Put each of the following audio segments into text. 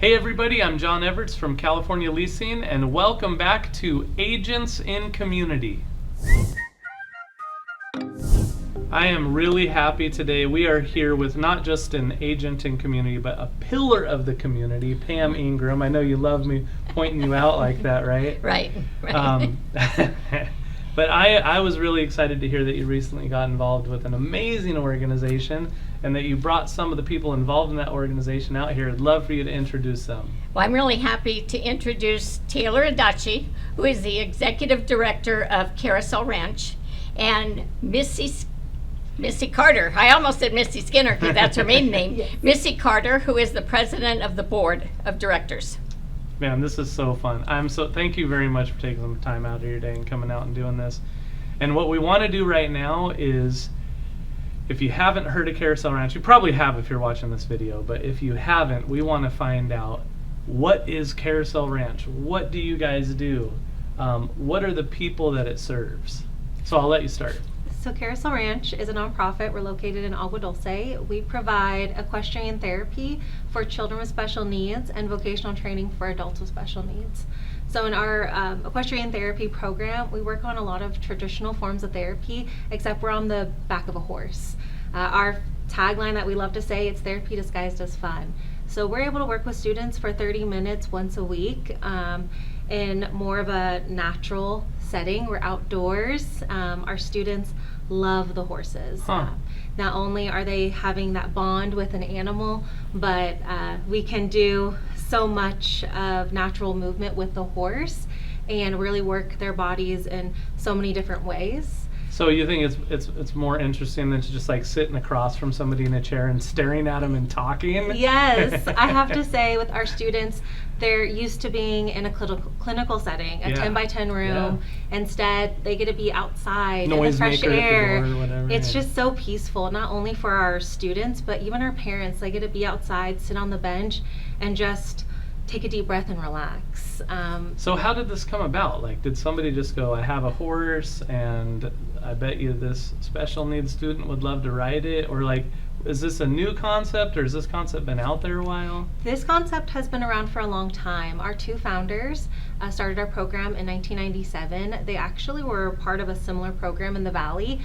Hey everybody, I'm John Everts from California Leasing, and welcome back to Agents in Community. I am really happy today. We are here with not just an agent in community, but a pillar of the community, Pam Ingram. I know you love me pointing you out like that, right? Right. But I was really excited to hear that you recently got involved with an amazing organization and that you brought some of the people involved in that organization out here. I'd love for you to introduce them. Well, I'm really happy to introduce Taylor Adachi, who is the executive director of Carousel Ranch, and Missy Carter. I almost said Missy Skinner because that's her maiden name. Yes. Missy Carter, who is the president of the board of directors. Man, this is so fun. Thank you very much for taking some time out of your day and coming out and doing this. And what we want to do right now is, if you haven't heard of Carousel Ranch, you probably have if you're watching this video, but if you haven't, we want to find out, what is Carousel Ranch? What do you guys do? What are the people that it serves? So I'll let you start. So Carousel Ranch is a nonprofit. We're located in Agua Dulce. We provide equestrian therapy for children with special needs and vocational training for adults with special needs. So in our equestrian therapy program, we work on a lot of traditional forms of therapy, except we're on the back of a horse. Our tagline that we love to say, it's therapy disguised as fun. So we're able to work with students for 30 minutes once a week in more of a natural setting. We're outdoors. Our students love the horses. Not only are they having that bond with an animal, but we can do so much of natural movement with the horse and really work their bodies in so many different ways. So you think it's more interesting than to just like sitting across from somebody in a chair and staring at them and talking? Yes, I have to say with our students, they're used to being in a clinical setting, a 10 by 10 room. Yeah. Instead, they get to be outside in the fresh air. Or whatever, it's just so peaceful, not only for our students, but even our parents. They get to be outside, sit on the bench, and just take a deep breath and relax. So how did this come about? Like, did somebody just go, I have a horse and I bet you this special needs student would love to ride it? Or like, is this a new concept, or has this concept been out there a while? This concept has been around for a long time. Our two founders started our program in 1997. They actually were part of a similar program in the Valley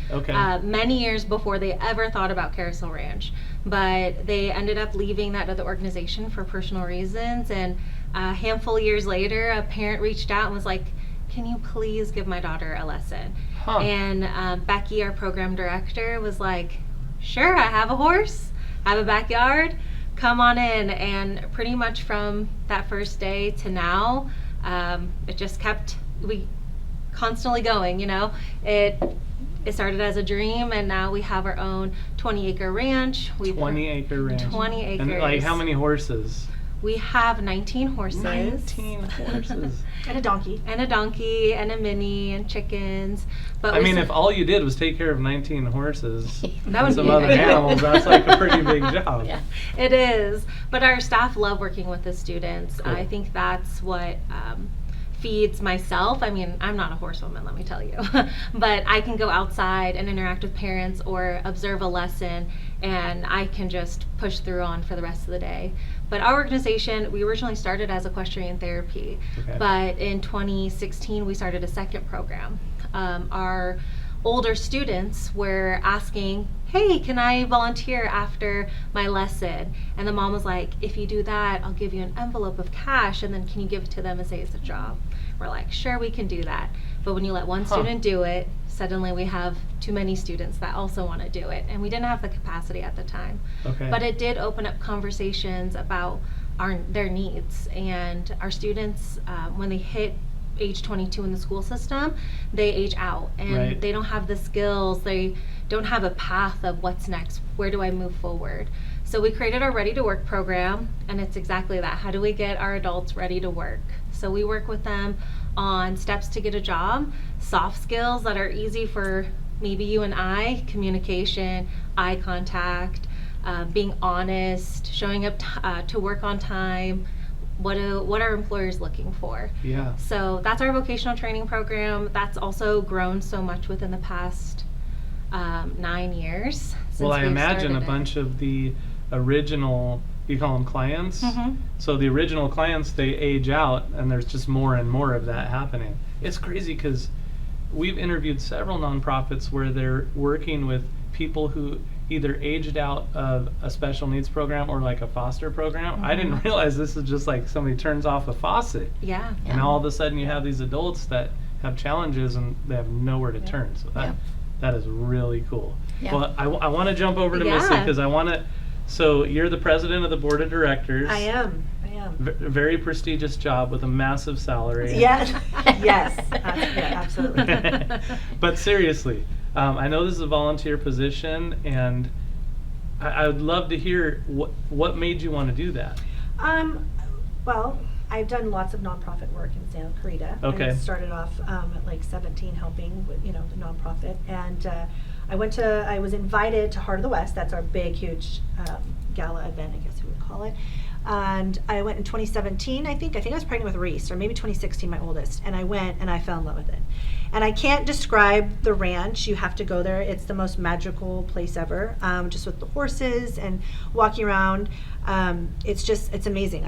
many years before they ever thought about Carousel Ranch. But they ended up leaving that other organization for personal reasons, and a handful of years later, a parent reached out and was like, can you please give my daughter a lesson? And Becky, our program director, was like, sure, I have a horse, I have a backyard, come on in. And pretty much from that first day to now, it just kept constantly going, you know. It started as a dream, and now we have our own 20-acre ranch. 20-acre ranch. 20 acres. And like, how many horses? We have 19 horses. 19 horses. And a donkey. And a donkey, and a mini, and chickens. But I mean, if all you did was take care of 19 horses that and some other animals, that's like a pretty big job. Yeah, it is. But our staff love working with the students. Cool. I think that's what feeds myself. I mean, I'm not a horsewoman, let me tell you. But I can go outside and interact with parents or observe a lesson, and I can just push through on for the rest of the day. But our organization, we originally started as equestrian therapy, but in 2016 we started a second program. Our older students were asking, hey, can I volunteer after my lesson? And the mom was like, if you do that, I'll give you an envelope of cash, and then can you give it to them and say it's a job? We're like, sure, we can do that. But when you let one student do it, suddenly we have too many students that also want to do it, and we didn't have the capacity at the time. But it did open up conversations about their needs, and our students, when they hit age 22 in the school system, they age out, and they don't have the skills, they don't have a path of what's next, where do I move forward. So we created our Ready to Work program, and it's exactly that. How do we get our adults ready to work? So we work with them on steps to get a job, soft skills that are easy for maybe you and I, communication, eye contact, being honest, showing up to work on time. What are employers looking for? Yeah. So that's our vocational training program. That's also grown so much within the past 9 years. Well, I imagine a bunch of the original you call them clients. Mhm. So the original clients, they age out, and there's just more and more of that happening. It's crazy because we've interviewed several nonprofits where they're working with people who either aged out of a special needs program or like a foster program. I didn't realize this is just like somebody turns off a faucet, Yeah. and all of a sudden you have these adults that have challenges and they have nowhere to turn. So that is really cool. Yeah. Well, I want to jump over to Yeah. Missy because I want to. So you're the president of the board of directors. I am. Very prestigious job with a massive salary. Yes. Yes. Yeah, absolutely. But seriously, I know this is a volunteer position, and I would love to hear what made you want to do that. Well, I've done lots of nonprofit work in Santa Clarita. Okay. I started off at like 17 helping with, the nonprofit, and I was invited to Heart of the West. That's our big, huge gala event, I guess we would call it. And I went in 2017, I think I was pregnant with Reese, or maybe 2016, my oldest. And I went and I fell in love with it. And I can't describe the ranch. You have to go there. It's the most magical place ever. Just with the horses and walking around. It's amazing.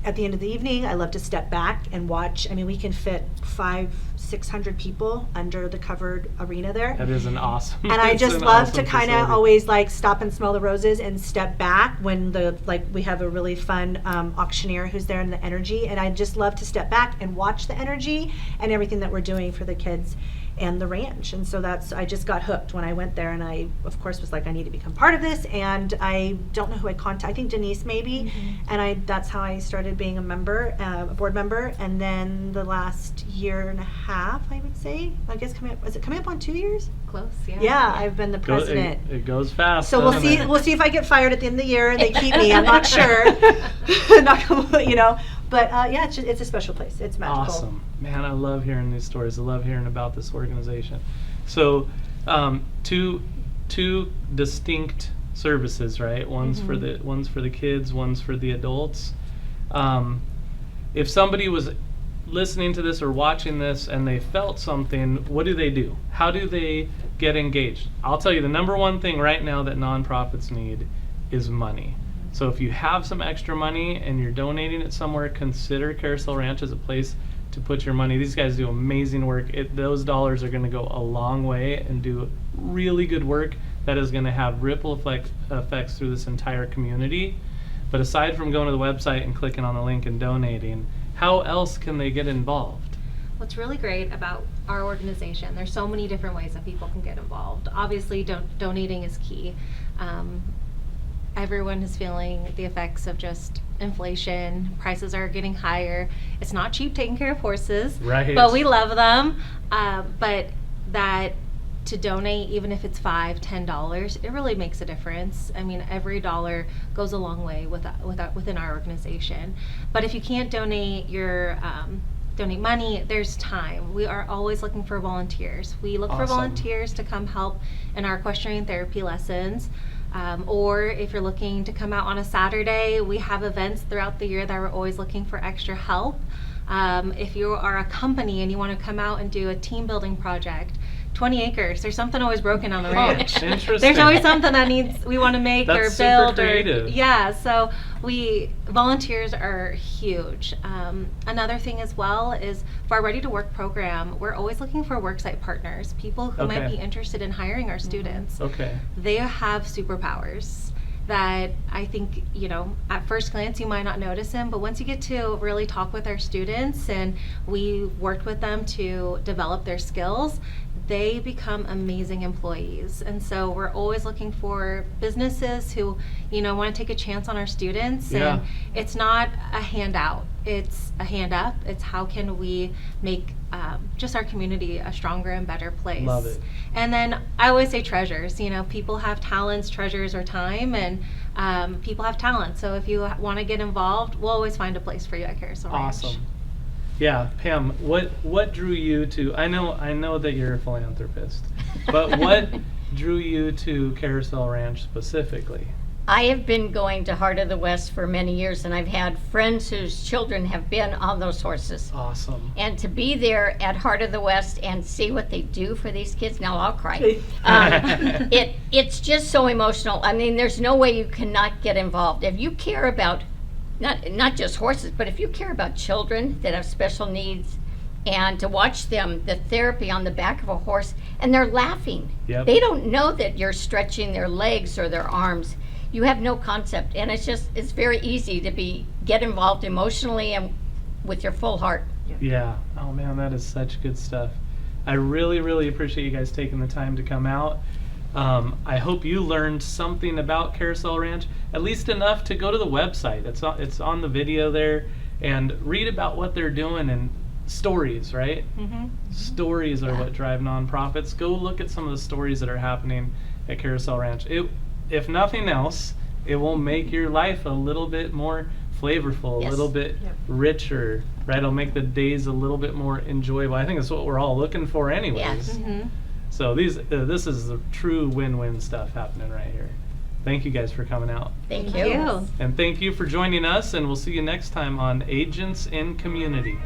At the end of the evening, I love to step back and watch. I mean, we can fit 500-600 people under the covered arena there. That is an awesome. And I it's just an love awesome to kind of facility. always like stop and smell the roses and step back when we have a really fun auctioneer who's there in the energy, and I just love to step back and watch the energy and everything that we're doing for the kids and the ranch. And so I just got hooked when I went there, and I of course was like, I need to become part of this. And I don't know who I contacted. I think Denise maybe, and that's how I started being a board member. And then the last year and a half, I would say, I guess coming up on 2 years? Close, yeah. Yeah, I've been the president. It goes fast. So we'll doesn't see. it? We'll see if I get fired at the end of the year and they keep me. I'm not sure. Not gonna, But yeah, it's a special place. It's magical. Awesome, man! I love hearing these stories. I love hearing about this organization. So, two distinct services, right? One's for the kids. One's for the adults. If somebody was listening to this or watching this and they felt something, what do? How do they get engaged? I'll tell you, the number one thing right now that nonprofits need is money. So if you have some extra money and you're donating it somewhere, consider Carousel Ranch as a place to put your money. These guys do amazing work. Those dollars are going to go a long way and do really good work that is going to have ripple effects through this entire community. But aside from going to the website and clicking on the link and donating, how else can they get involved? What's really great about our organization, there's so many different ways that people can get involved. Obviously, donating is key. Everyone is feeling the effects of just inflation. Prices are getting higher. It's not cheap taking care of horses, Right. but we love them. But that to donate, even if it's $5, $10, it really makes a difference. I mean, every dollar goes a long way within our organization. But if you can't donate donate money, there's time. We are always looking for volunteers. We look for Awesome. volunteers to come help in our equestrian therapy lessons. Or if you're looking to come out on a Saturday, we have events throughout the year that we're always looking for extra help. If you are a company and you want to come out and do a team building project, 20 acres, there's something always broken on the ranch. Interesting. There's always something that we want to make That's or super build. creative. So volunteers are huge. Another thing as well is for our Ready to Work program, we're always looking for worksite partners, people who might Okay. be interested in hiring our students. Okay. They have superpowers that I think, at first glance you might not notice them, but once you get to really talk with our students and we worked with them to develop their skills, they become amazing employees. And so we're always looking for businesses who, want to take a chance on our students. Yeah. And it's not a handout, it's a hand up. It's how can we make just our community a stronger and better place. Love it. And then I always say treasures. People have talents, treasures are time, and people have talent. So if you want to get involved, we'll always find a place for you at Carousel Ranch. Awesome. Yeah, Pam, what drew you to? I know that you're a philanthropist, but what drew you to Carousel Ranch specifically? I have been going to Heart of the West for many years, and I've had friends whose children have been on those horses. Awesome. And to be there at Heart of the West and see what they do for these kids, now I'll cry. It's just so emotional. I mean, there's no way you cannot get involved. If you care about, not just horses, but if you care about children that have special needs, and to watch them, the therapy on the back of a horse, and they're laughing. Yep. They don't know that you're stretching their legs or their arms. You have no concept, and it's very easy to get involved emotionally and with your full heart. Yeah. Oh man, that is such good stuff. I really, really appreciate you guys taking the time to come out. I hope you learned something about Carousel Ranch, at least enough to go to the website. It's on the video there, and read about what they're doing and stories, right? Mm-hmm. Stories are what drive nonprofits. Go look at some of the stories that are happening at Carousel Ranch. If nothing else, it will make your life a little bit more flavorful, Yes. a little bit richer, right? It'll make the days a little bit more enjoyable. I think that's what we're all looking for anyways. Yes. Mm-hmm. So this is the true win-win stuff happening right here. Thank you guys for coming out. Thank Thank you. you. And thank you for joining us, and we'll see you next time on Agents in Community.